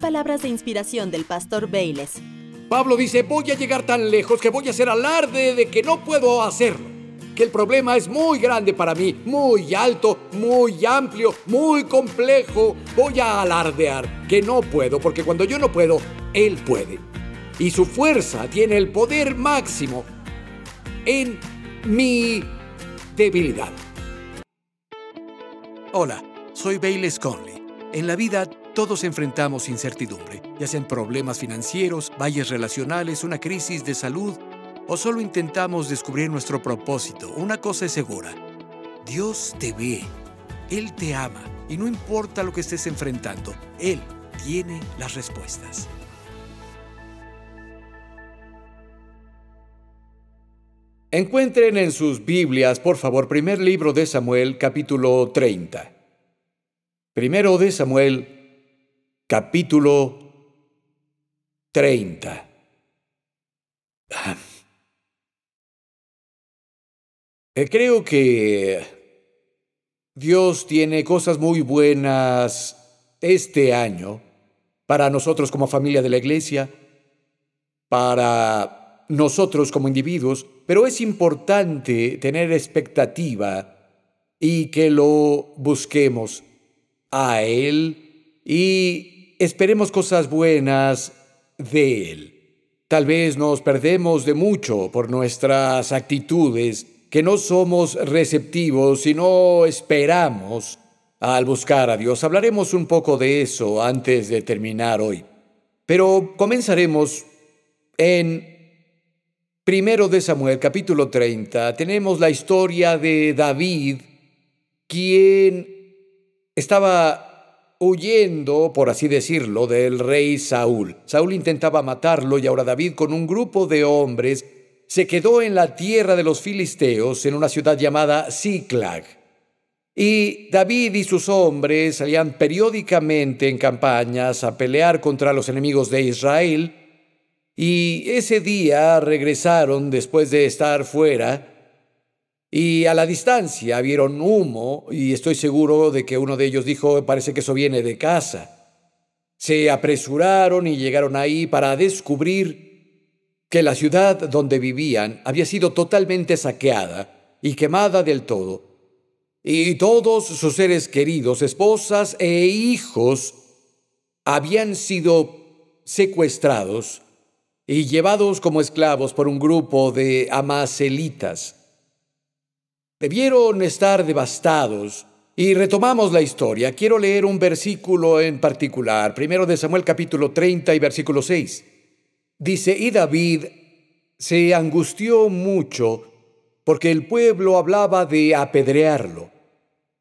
Palabras de inspiración del pastor Bayless. Pablo dice, voy a llegar tan lejos que voy a hacer alarde de que no puedo hacerlo. Que el problema es muy grande para mí, muy alto, muy amplio, muy complejo. Voy a alardear que no puedo, porque cuando yo no puedo, Él puede. Y su fuerza tiene el poder máximo en mi debilidad. Hola, soy Bayless Conley. En la vida todos enfrentamos incertidumbre, ya sean problemas financieros, valles relacionales, una crisis de salud, o solo intentamos descubrir nuestro propósito. Una cosa es segura: Dios te ve, Él te ama, y no importa lo que estés enfrentando, Él tiene las respuestas. Encuentren en sus Biblias, por favor, primer libro de Samuel, capítulo 30. Primero de Samuel, capítulo 30. Creo que Dios tiene cosas muy buenas este año para nosotros como familia de la iglesia, para nosotros como individuos, pero es importante tener expectativa y que lo busquemos a Él y esperemos cosas buenas de Él. Tal vez nos perdemos de mucho por nuestras actitudes, que no somos receptivos y no esperamos al buscar a Dios. Hablaremos un poco de eso antes de terminar hoy. Pero comenzaremos en Primero de Samuel, capítulo 30. Tenemos la historia de David, quien estaba huyendo, por así decirlo, del rey Saúl. Saúl intentaba matarlo y ahora David, con un grupo de hombres, se quedó en la tierra de los filisteos, en una ciudad llamada Siclag. Y David y sus hombres salían periódicamente en campañas a pelear contra los enemigos de Israel. Y ese día regresaron después de estar fuera, y a la distancia vieron humo, y estoy seguro de que uno de ellos dijo, parece que eso viene de casa. Se apresuraron y llegaron ahí para descubrir que la ciudad donde vivían había sido totalmente saqueada y quemada del todo, y todos sus seres queridos, esposas e hijos, habían sido secuestrados y llevados como esclavos por un grupo de amaselitas. Debieron estar devastados. Y retomamos la historia. Quiero leer un versículo en particular, primero de Samuel capítulo 30 y versículo 6. Dice, y David se angustió mucho porque el pueblo hablaba de apedrearlo,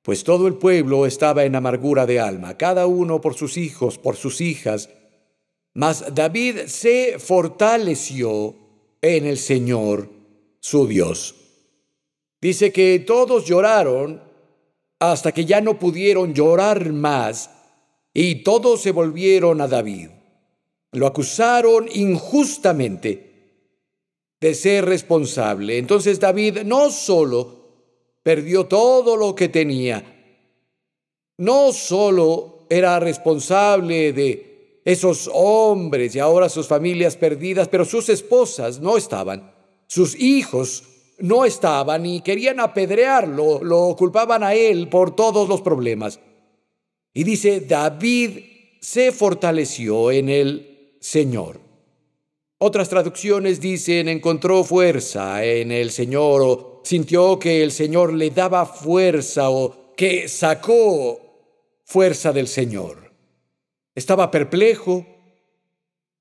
pues todo el pueblo estaba en amargura de alma, cada uno por sus hijos, por sus hijas. Mas David se fortaleció en el Señor, su Dios. Dice que todos lloraron hasta que ya no pudieron llorar más, y todos se volvieron a David. Lo acusaron injustamente de ser responsable. Entonces David no solo perdió todo lo que tenía, no solo era responsable de esos hombres y ahora sus familias perdidas, pero sus esposas no estaban, sus hijos no estaban y querían apedrearlo, lo culpaban a él por todos los problemas. Y dice, David se fortaleció en el Señor. Otras traducciones dicen, encontró fuerza en el Señor, o sintió que el Señor le daba fuerza, o que sacó fuerza del Señor. Estaba perplejo,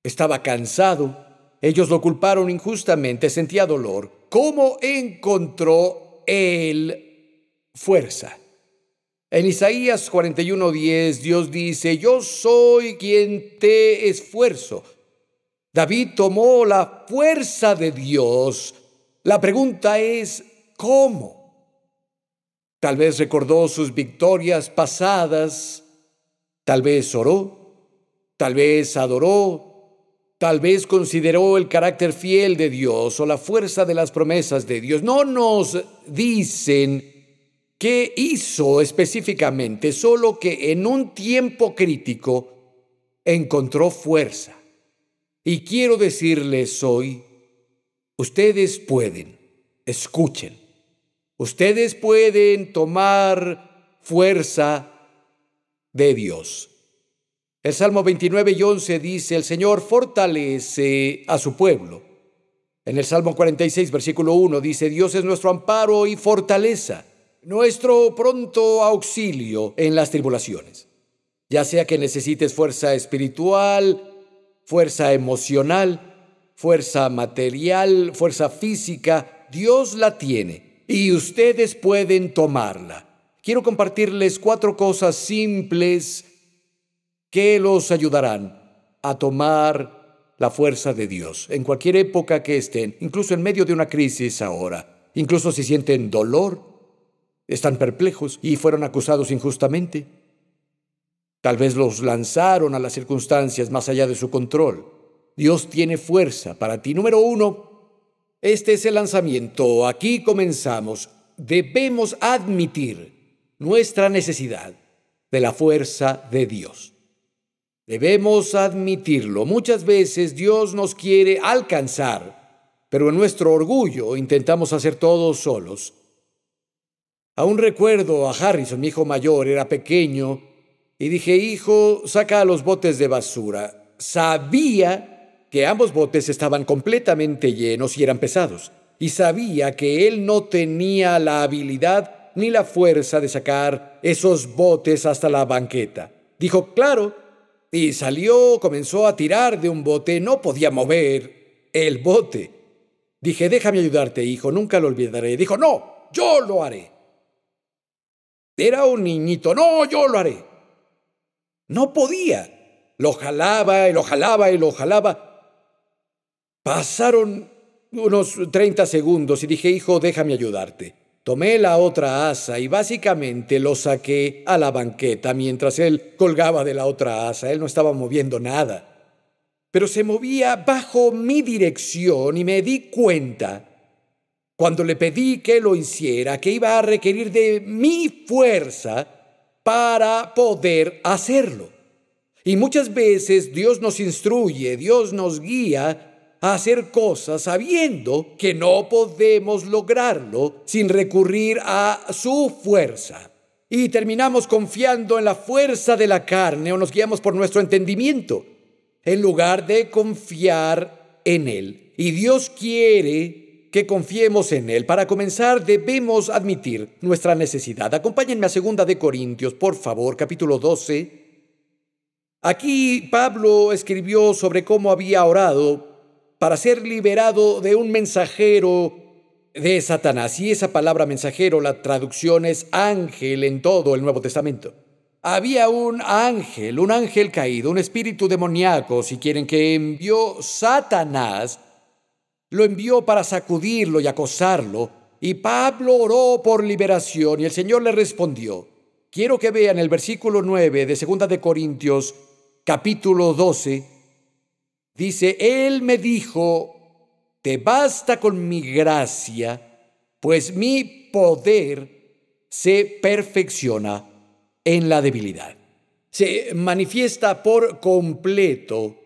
estaba cansado. Ellos lo culparon injustamente, sentía dolor. ¿Cómo encontró él fuerza? En Isaías 41:10, Dios dice, yo soy quien te esfuerzo. David tomó la fuerza de Dios. La pregunta es, ¿cómo? Tal vez recordó sus victorias pasadas, tal vez oró, tal vez adoró, tal vez consideró el carácter fiel de Dios o la fuerza de las promesas de Dios. No nos dicen qué hizo específicamente, solo que en un tiempo crítico, encontró fuerza. Y quiero decirles hoy, ustedes pueden, escuchen, ustedes pueden tomar fuerza de Dios. El Salmo 29:11 dice, el Señor fortalece a su pueblo. En el Salmo 46, versículo 1 dice, Dios es nuestro amparo y fortaleza, nuestro pronto auxilio en las tribulaciones. Ya sea que necesites fuerza espiritual, fuerza emocional, fuerza material, fuerza física, Dios la tiene y ustedes pueden tomarla. Quiero compartirles 4 cosas simples que los ayudarán a tomar la fuerza de Dios en cualquier época que estén, incluso en medio de una crisis ahora, incluso si sienten dolor, están perplejos y fueron acusados injustamente. Tal vez los lanzaron a las circunstancias más allá de su control. Dios tiene fuerza para ti. Número 1, este es el lanzamiento. Aquí comenzamos. Debemos admitir nuestra necesidad de la fuerza de Dios. Debemos admitirlo. Muchas veces Dios nos quiere alcanzar, pero en nuestro orgullo intentamos hacer todo solos. Aún recuerdo a Harrison, mi hijo mayor, era pequeño, y dije, hijo, saca los botes de basura. Sabía que ambos botes estaban completamente llenos y eran pesados, y sabía que él no tenía la habilidad ni la fuerza de sacar esos botes hasta la banqueta. Dijo, claro, y salió, comenzó a tirar de un bote, no podía mover el bote. Dije, déjame ayudarte, hijo, nunca lo olvidaré. Dijo, no, yo lo haré. Era un niñito, no, yo lo haré. No podía. Lo jalaba y lo jalaba y lo jalaba. Pasaron unos 30 segundos y dije, hijo, déjame ayudarte. Tomé la otra asa y básicamente lo saqué a la banqueta mientras él colgaba de la otra asa. Él no estaba moviendo nada, pero se movía bajo mi dirección y me di cuenta, cuando le pedí que lo hiciera, que iba a requerir de mi fuerza para poder hacerlo. Y muchas veces Dios nos instruye, Dios nos guía a hacer cosas sabiendo que no podemos lograrlo sin recurrir a su fuerza. Y terminamos confiando en la fuerza de la carne o nos guiamos por nuestro entendimiento, en lugar de confiar en Él. Y Dios quiere que confiemos en Él. Para comenzar, debemos admitir nuestra necesidad. Acompáñenme a 2 de Corintios, por favor, capítulo 12. Aquí Pablo escribió sobre cómo había orado para ser liberado de un mensajero de Satanás. Y esa palabra mensajero, la traducción es ángel en todo el Nuevo Testamento. Había un ángel caído, un espíritu demoníaco, si quieren, que envió Satanás. Lo envió para sacudirlo y acosarlo. Y Pablo oró por liberación y el Señor le respondió. Quiero que vean el versículo 9 de 2 de Corintios, capítulo 12. Dice, Él me dijo, te basta con mi gracia, pues mi poder se perfecciona en la debilidad. Se manifiesta por completo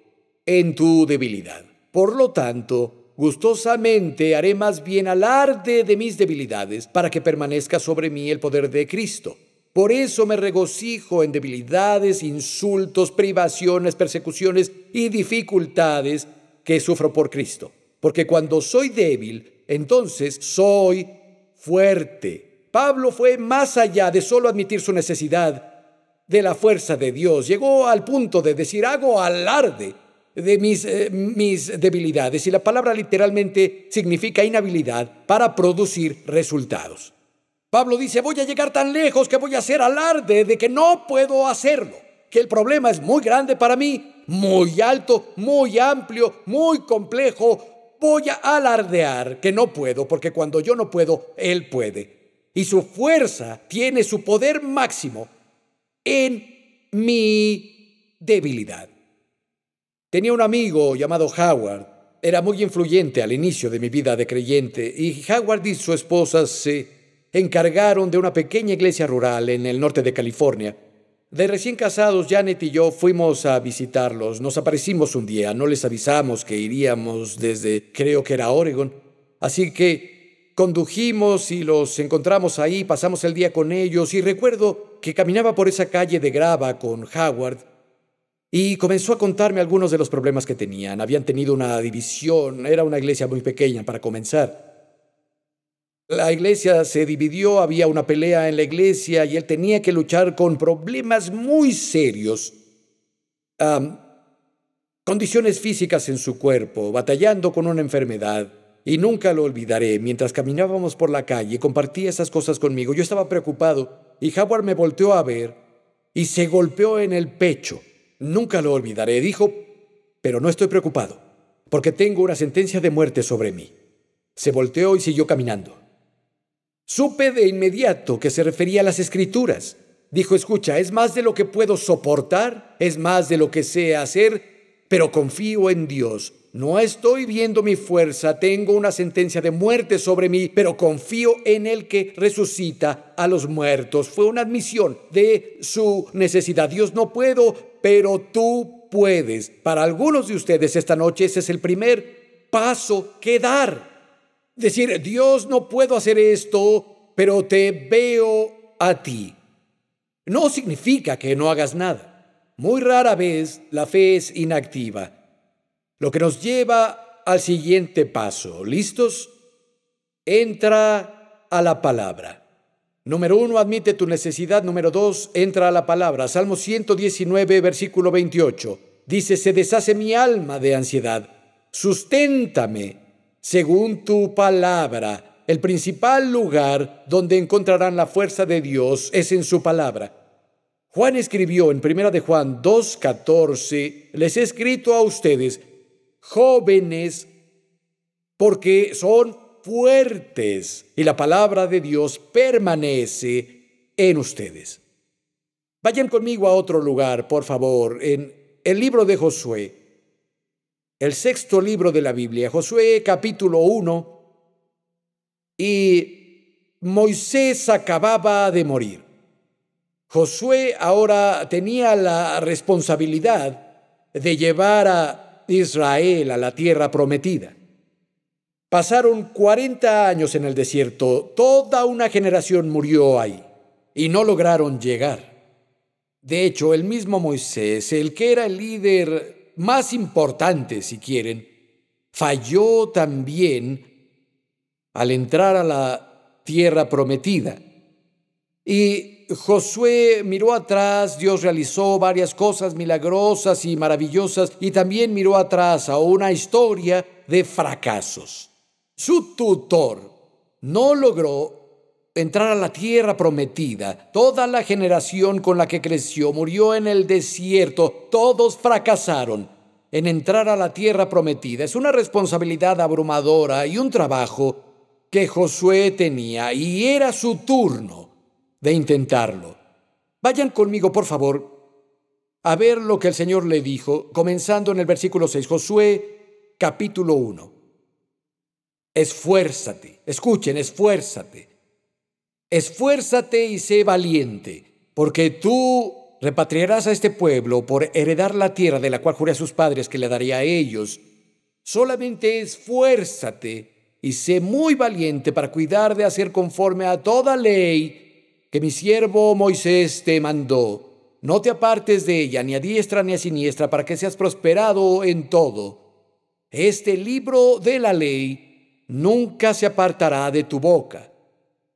en tu debilidad. Por lo tanto, gustosamente haré más bien alarde de mis debilidades para que permanezca sobre mí el poder de Cristo. Por eso me regocijo en debilidades, insultos, privaciones, persecuciones y dificultades que sufro por Cristo. Porque cuando soy débil, entonces soy fuerte. Pablo fue más allá de solo admitir su necesidad de la fuerza de Dios. Llegó al punto de decir, hago alarde de mis debilidades. Y la palabra literalmente significa inhabilidad para producir resultados. Pablo dice, voy a llegar tan lejos que voy a hacer alarde de que no puedo hacerlo, que el problema es muy grande para mí, muy alto, muy amplio, muy complejo. Voy a alardear que no puedo, porque cuando yo no puedo, Él puede. Y su fuerza tiene su poder máximo en mi debilidad. Tenía un amigo llamado Howard. Era muy influyente al inicio de mi vida de creyente, y Howard y su esposa se encargaron de una pequeña iglesia rural en el norte de California. De recién casados, Janet y yo fuimos a visitarlos. Nos aparecimos un día, no les avisamos que iríamos desde, creo que era Oregon. Así que condujimos y los encontramos ahí, pasamos el día con ellos y recuerdo que caminaba por esa calle de grava con Howard y comenzó a contarme algunos de los problemas que tenían. Habían tenido una división, era una iglesia muy pequeña para comenzar. La iglesia se dividió, había una pelea en la iglesia y él tenía que luchar con problemas muy serios, condiciones físicas en su cuerpo, batallando con una enfermedad. Y nunca lo olvidaré, mientras caminábamos por la calle, compartía esas cosas conmigo. Yo estaba preocupado y Howard me volteó a ver y se golpeó en el pecho. Nunca lo olvidaré. Dijo, pero no estoy preocupado, porque tengo una sentencia de muerte sobre mí. Se volteó y siguió caminando. Supe de inmediato que se refería a las Escrituras. Dijo, escucha, es más de lo que puedo soportar, es más de lo que sé hacer, pero confío en Dios. No estoy viendo mi fuerza, tengo una sentencia de muerte sobre mí, pero confío en el que resucita a los muertos. Fue una admisión de su necesidad. Dios, no puedo, pero tú puedes. Para algunos de ustedes esta noche ese es el primer paso que dar. Decir, Dios, no puedo hacer esto, pero te veo a ti. No significa que no hagas nada. Muy rara vez la fe es inactiva. Lo que nos lleva al siguiente paso. ¿Listos? Entra a la palabra. Número 1, admite tu necesidad. Número 2, entra a la palabra. Salmo 119, versículo 28. Dice, se deshace mi alma de ansiedad. Susténtame según tu palabra. El principal lugar donde encontrarán la fuerza de Dios es en su palabra. Juan escribió en 1 de Juan 2:14, les he escrito a ustedes, jóvenes, porque son fuertes y la palabra de Dios permanece en ustedes. Vayan conmigo a otro lugar, por favor, en el libro de Josué, el 6º libro de la Biblia, Josué capítulo 1, y Moisés acababa de morir. Josué ahora tenía la responsabilidad de llevar a Israel a la tierra prometida. Pasaron 40 años en el desierto, toda una generación murió ahí y no lograron llegar. De hecho, el mismo Moisés, el que era el líder más importante, si quieren, falló también al entrar a la tierra prometida. Y Josué miró atrás, Dios realizó varias cosas milagrosas y maravillosas, y también miró atrás a una historia de fracasos. Su tutor no logró entrar a la tierra prometida. Toda la generación con la que creció murió en el desierto. Todos fracasaron en entrar a la tierra prometida. Es una responsabilidad abrumadora y un trabajo que Josué tenía, y era su turno de intentarlo. Vayan conmigo, por favor, a ver lo que el Señor le dijo, comenzando en el versículo 6, Josué capítulo 1. Esfuérzate, escuchen, esfuérzate. Esfuérzate y sé valiente, porque tú repatriarás a este pueblo por heredar la tierra de la cual juré a sus padres que le daría a ellos. Solamente esfuérzate y sé muy valiente para cuidar de hacer conforme a toda ley que mi siervo Moisés te mandó. No te apartes de ella, ni a diestra ni a siniestra, para que seas prosperado en todo. Este libro de la ley nunca se apartará de tu boca,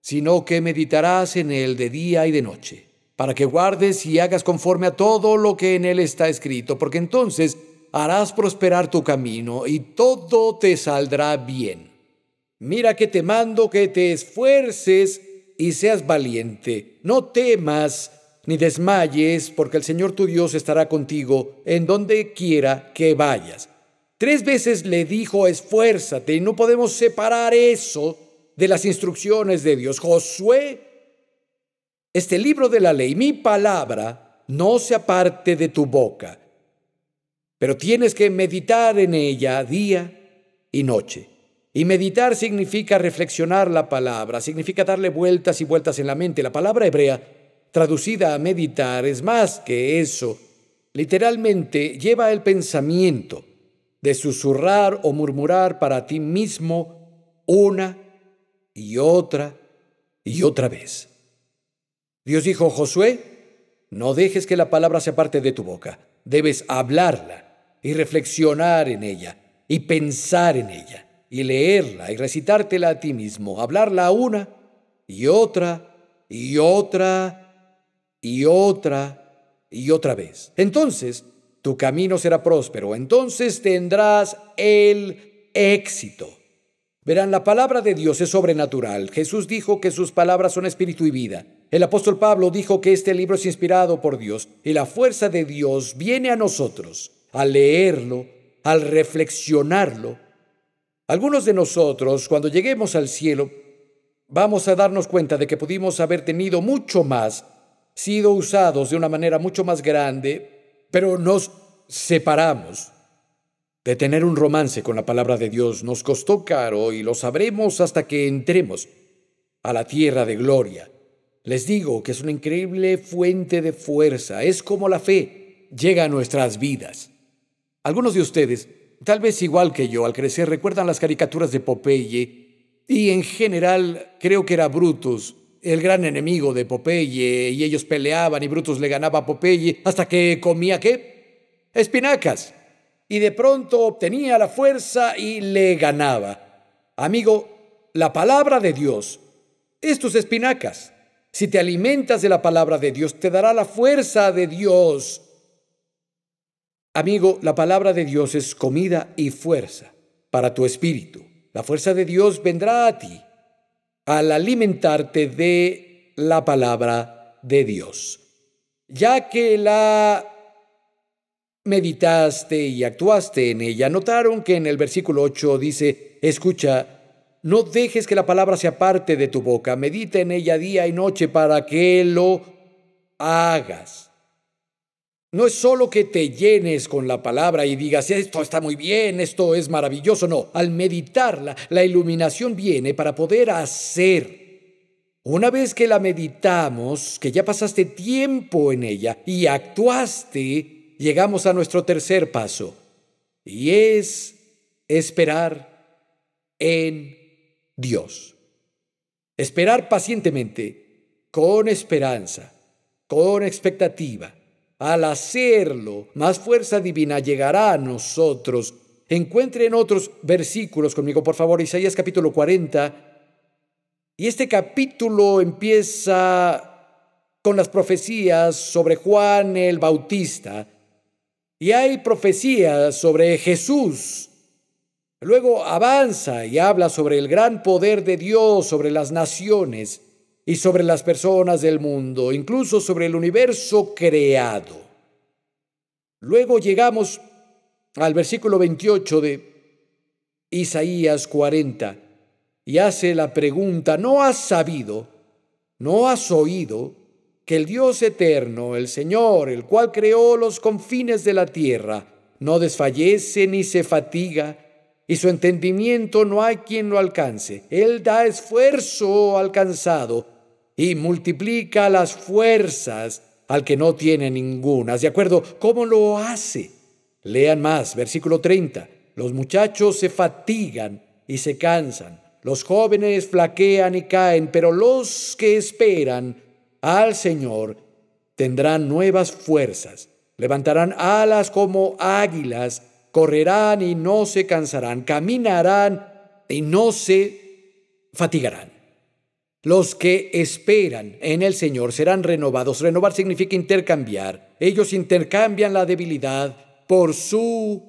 sino que meditarás en él de día y de noche, para que guardes y hagas conforme a todo lo que en él está escrito, porque entonces harás prosperar tu camino y todo te saldrá bien. Mira que te mando que te esfuerces y seas valiente. No temas ni desmayes, porque el Señor tu Dios estará contigo en donde quiera que vayas. 3 veces le dijo, esfuérzate, y no podemos separar eso de las instrucciones de Dios. Josué, este libro de la ley, mi palabra, no se aparte de tu boca, pero tienes que meditar en ella día y noche. Y meditar significa reflexionar la palabra, significa darle vueltas y vueltas en la mente. La palabra hebrea traducida a meditar, es más que eso. Literalmente lleva el pensamiento de susurrar o murmurar para ti mismo una y otra vez. Dios dijo: Josué, no dejes que la palabra se aparte de tu boca. Debes hablarla y reflexionar en ella y pensar en ella y leerla y recitártela a ti mismo, hablarla una y otra vez. Entonces, tu camino será próspero, entonces tendrás el éxito. Verán, la palabra de Dios es sobrenatural. Jesús dijo que sus palabras son espíritu y vida. El apóstol Pablo dijo que este libro es inspirado por Dios y la fuerza de Dios viene a nosotros al leerlo, al reflexionarlo. Algunos de nosotros, cuando lleguemos al cielo, vamos a darnos cuenta de que pudimos haber tenido mucho más, sido usados de una manera mucho más grande, pero nos separamos de tener un romance con la palabra de Dios. Nos costó caro y lo sabremos hasta que entremos a la tierra de gloria. Les digo que es una increíble fuente de fuerza. Es como la fe llega a nuestras vidas. Algunos de ustedes, tal vez igual que yo, al crecer recuerdan las caricaturas de Popeye y en general creo que era Brutus el gran enemigo de Popeye, y ellos peleaban y Brutus le ganaba a Popeye hasta que comía ¿qué? Espinacas. Y de pronto obtenía la fuerza y le ganaba. Amigo, la palabra de Dios es tus espinacas. Si te alimentas de la palabra de Dios, te dará la fuerza de Dios. Amigo, la palabra de Dios es comida y fuerza para tu espíritu. La fuerza de Dios vendrá a ti al alimentarte de la palabra de Dios. Ya que la meditaste y actuaste en ella, notaron que en el versículo 8 dice: escucha, no dejes que la palabra se aparte de tu boca, medita en ella día y noche para que lo hagas. No es solo que te llenes con la palabra y digas: esto está muy bien, esto es maravilloso. No, al meditarla, la iluminación viene para poder hacer. Una vez que la meditamos, que ya pasaste tiempo en ella y actuaste, llegamos a nuestro tercer paso, y es esperar en Dios. Esperar pacientemente, con esperanza, con expectativa. Al hacerlo, más fuerza divina llegará a nosotros. Encuentren otros versículos conmigo, por favor, Isaías capítulo 40. Y este capítulo empieza con las profecías sobre Juan el Bautista. Y hay profecías sobre Jesús. Luego avanza y habla sobre el gran poder de Dios, sobre las naciones y sobre las personas del mundo, incluso sobre el universo creado. Luego llegamos al versículo 28 de Isaías 40 y hace la pregunta: ¿no has sabido, no has oído que el Dios eterno, el Señor, el cual creó los confines de la tierra, no desfallece ni se fatiga, y su entendimiento no hay quien lo alcance? Él da esfuerzo al cansado y multiplica las fuerzas al que no tiene ningunas. ¿De acuerdo? ¿Cómo lo hace? Lean más, versículo 30. Los muchachos se fatigan y se cansan, los jóvenes flaquean y caen, pero los que esperan al Señor tendrán nuevas fuerzas, levantarán alas como águilas, correrán y no se cansarán, caminarán y no se fatigarán. Los que esperan en el Señor serán renovados. Renovar significa intercambiar. Ellos intercambian la debilidad por su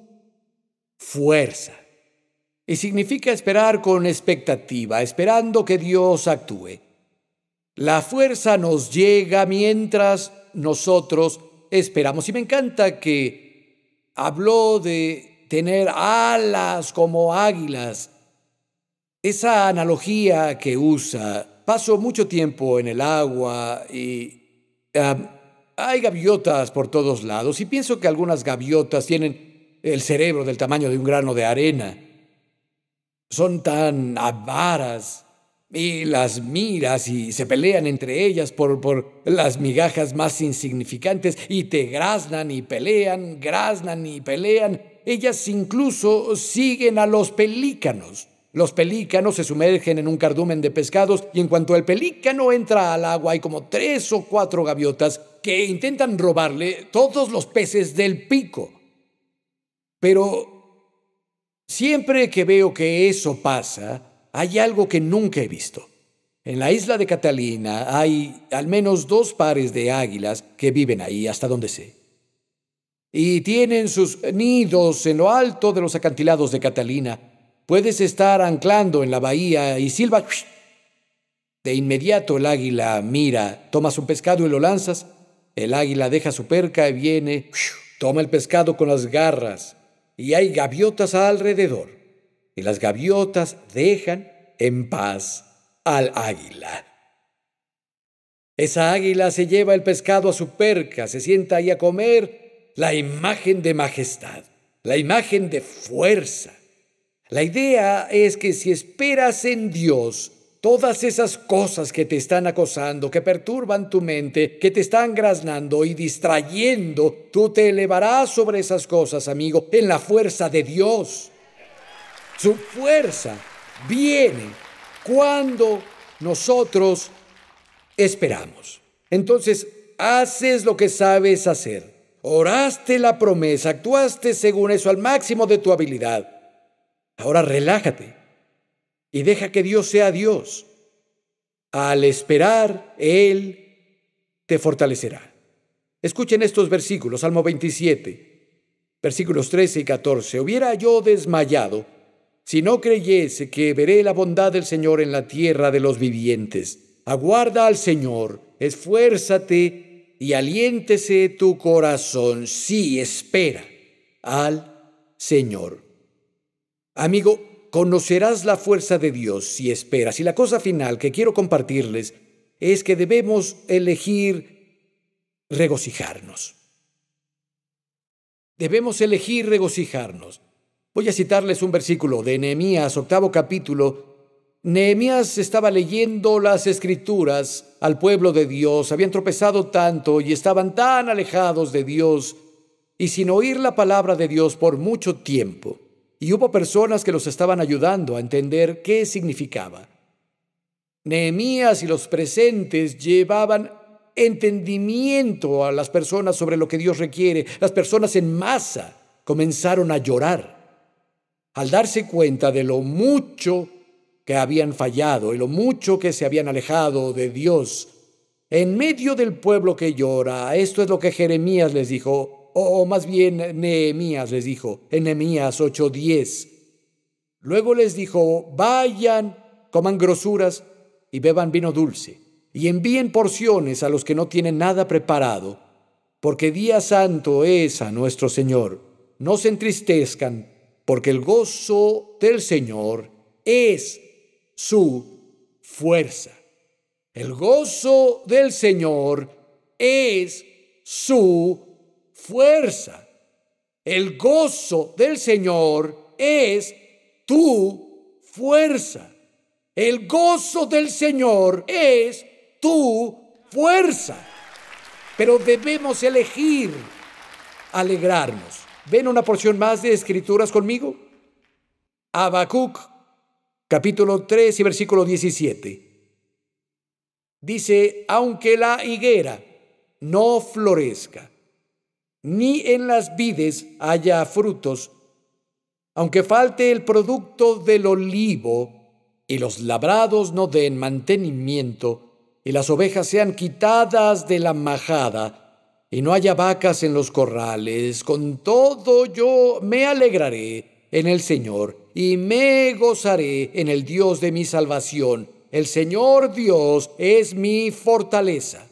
fuerza. Y significa esperar con expectativa, esperando que Dios actúe. La fuerza nos llega mientras nosotros esperamos. Y me encanta que habló de tener alas como águilas. Esa analogía que usa. Paso mucho tiempo en el agua y hay gaviotas por todos lados, y pienso que algunas gaviotas tienen el cerebro del tamaño de un grano de arena. Son tan avaras y las miras y se pelean entre ellas por las migajas más insignificantes y te graznan y pelean, graznan y pelean. Ellas incluso siguen a los pelícanos. Los pelícanos se sumergen en un cardumen de pescados y en cuanto el pelícano entra al agua hay como 3 o 4 gaviotas que intentan robarle todos los peces del pico. Pero siempre que veo que eso pasa, hay algo que nunca he visto. En la isla de Catalina hay al menos 2 pares de águilas que viven ahí, hasta donde sé. Y tienen sus nidos en lo alto de los acantilados de Catalina. Puedes estar anclando en la bahía y silba. De inmediato el águila mira, tomas un pescado y lo lanzas. El águila deja su perca y viene, toma el pescado con las garras. Y hay gaviotas alrededor. Y las gaviotas dejan en paz al águila. Esa águila se lleva el pescado a su perca, se sienta ahí a comer. La imagen de majestad, la imagen de fuerza. La idea es que si esperas en Dios, todas esas cosas que te están acosando, que perturban tu mente, que te están graznando y distrayendo, tú te elevarás sobre esas cosas, amigo, en la fuerza de Dios. Su fuerza viene cuando nosotros esperamos. Entonces, haces lo que sabes hacer. Oraste la promesa, actuaste según eso al máximo de tu habilidad. Ahora relájate y deja que Dios sea Dios. Al esperar, Él te fortalecerá. Escuchen estos versículos, Salmo 27, versículos 13 y 14. Hubiera yo desmayado si no creyese que veré la bondad del Señor en la tierra de los vivientes. Aguarda al Señor, esfuérzate y aliéntese tu corazón. Sí, espera al Señor. Amigo, conocerás la fuerza de Dios si esperas. Y la cosa final que quiero compartirles es que debemos elegir regocijarnos. Debemos elegir regocijarnos. Voy a citarles un versículo de Nehemías, 8º capítulo. Nehemías estaba leyendo las Escrituras al pueblo de Dios. Habían tropezado tanto y estaban tan alejados de Dios y sin oír la palabra de Dios por mucho tiempo. Y hubo personas que los estaban ayudando a entender qué significaba. Nehemías y los presentes llevaban entendimiento a las personas sobre lo que Dios requiere. Las personas en masa comenzaron a llorar al darse cuenta de lo mucho que habían fallado y lo mucho que se habían alejado de Dios. En medio del pueblo que llora, esto es lo que Jeremías les dijo, o más bien Nehemías les dijo, en Nehemías 8:10. Luego les dijo, vayan, coman grosuras y beban vino dulce, y envíen porciones a los que no tienen nada preparado, porque día santo es a nuestro Señor. No se entristezcan, porque el gozo del Señor es su fuerza. El gozo del Señor es su fuerza. El gozo del Señor es tu fuerza. El gozo del Señor es tu fuerza. Pero debemos elegir alegrarnos. ¿Ven una porción más de Escrituras conmigo? Habacuc, capítulo 3 y versículo 17. Dice, aunque la higuera no florezca, ni en las vides haya frutos, aunque falte el producto del olivo, y los labrados no den mantenimiento, y las ovejas sean quitadas de la majada, y no haya vacas en los corrales, con todo yo me alegraré en el Señor, y me gozaré en el Dios de mi salvación. El Señor Dios es mi fortaleza,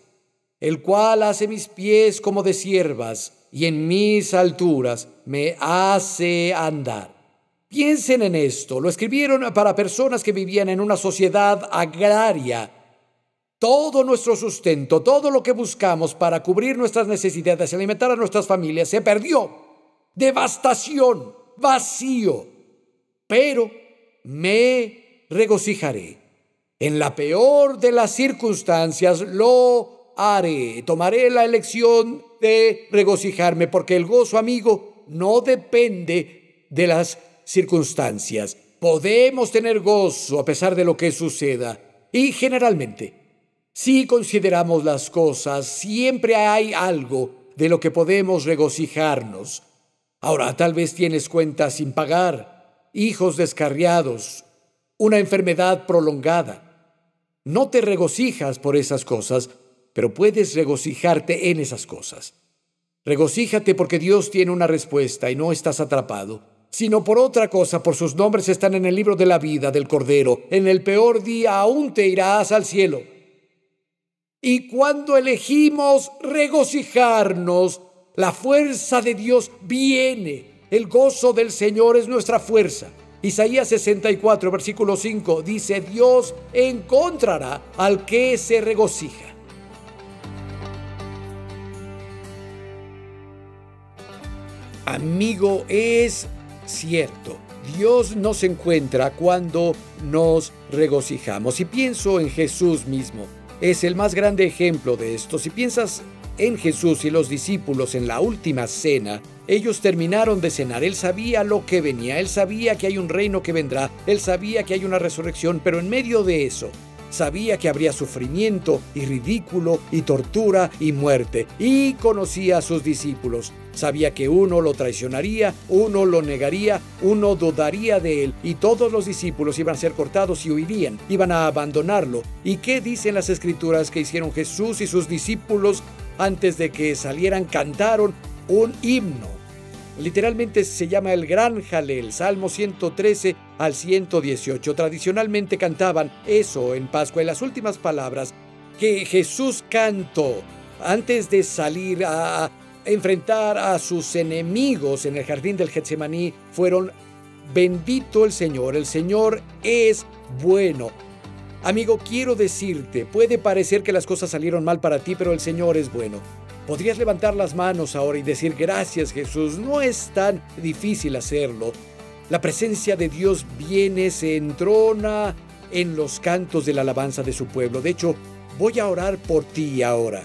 el cual hace mis pies como de ciervas, y en mis alturas me hace andar. Piensen en esto. Lo escribieron para personas que vivían en una sociedad agraria. Todo nuestro sustento, todo lo que buscamos para cubrir nuestras necesidades, alimentar a nuestras familias, se perdió. Devastación, vacío. Pero me regocijaré En la peor de las circunstancias lo haré. Tomaré la elección de regocijarme, porque el gozo, amigo, no depende de las circunstancias. Podemos tener gozo a pesar de lo que suceda. Y generalmente, si consideramos las cosas, siempre hay algo de lo que podemos regocijarnos. Ahora, tal vez tienes cuentas sin pagar, hijos descarriados, una enfermedad prolongada. No te regocijas por esas cosas, pero puedes regocijarte en esas cosas. Regocíjate porque Dios tiene una respuesta y no estás atrapado, sino por otra cosa, por sus nombres están en el libro de la vida del Cordero. En el peor día aún te irás al cielo. Y cuando elegimos regocijarnos, la fuerza de Dios viene. El gozo del Señor es nuestra fuerza. Isaías 64, versículo 5, dice: Dios encontrará al que se regocija. Amigo, es cierto, Dios nos encuentra cuando nos regocijamos. Y pienso en Jesús mismo. Es el más grande ejemplo de esto. Si piensas en Jesús y los discípulos en la última cena, ellos terminaron de cenar. Él sabía lo que venía, él sabía que hay un reino que vendrá, él sabía que hay una resurrección, pero en medio de eso, sabía que habría sufrimiento y ridículo y tortura y muerte. Y conocía a sus discípulos. Sabía que uno lo traicionaría, uno lo negaría, uno dudaría de él, y todos los discípulos iban a ser cortados y huirían, iban a abandonarlo. ¿Y qué dicen las Escrituras que hicieron Jesús y sus discípulos? Antes de que salieran, cantaron un himno. Literalmente se llama el Gran Jalel, Salmo 113 al 118. Tradicionalmente cantaban eso en Pascua. Y las últimas palabras que Jesús cantó antes de salir a enfrentar a sus enemigos en el jardín del Getsemaní fueron: bendito el Señor es bueno. Amigo, quiero decirte, puede parecer que las cosas salieron mal para ti, pero el Señor es bueno. Podrías levantar las manos ahora y decir: gracias, Jesús. No es tan difícil hacerlo. La presencia de Dios viene, se entrona en los cantos de la alabanza de su pueblo. De hecho, voy a orar por ti ahora.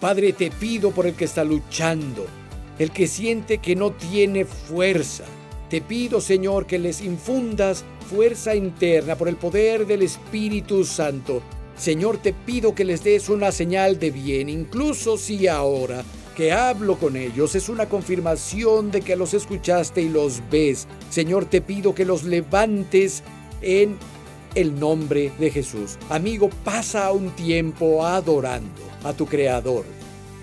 Padre, te pido por el que está luchando, el que siente que no tiene fuerza. Te pido, Señor, que les infundas fuerza interna por el poder del Espíritu Santo. Señor, te pido que les des una señal de bien, incluso si ahora que hablo con ellos es una confirmación de que los escuchaste y los ves. Señor, te pido que los levantes en el nombre de Jesús. Amigo, pasa un tiempo adorando a tu Creador.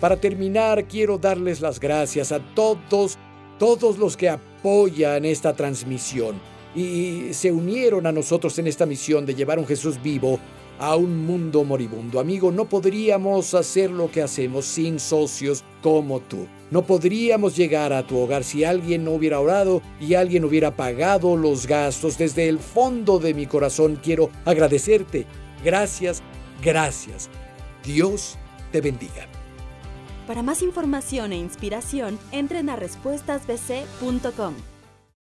Para terminar, quiero darles las gracias a todos los que apoyan esta transmisión y se unieron a nosotros en esta misión de llevar un Jesús vivo a un mundo moribundo. Amigo, no podríamos hacer lo que hacemos sin socios como tú. No podríamos llegar a tu hogar si alguien no hubiera orado y alguien hubiera pagado los gastos. Desde el fondo de mi corazón quiero agradecerte. Gracias, gracias. Dios te bendiga. Para más información e inspiración, entren a respuestasbc.com.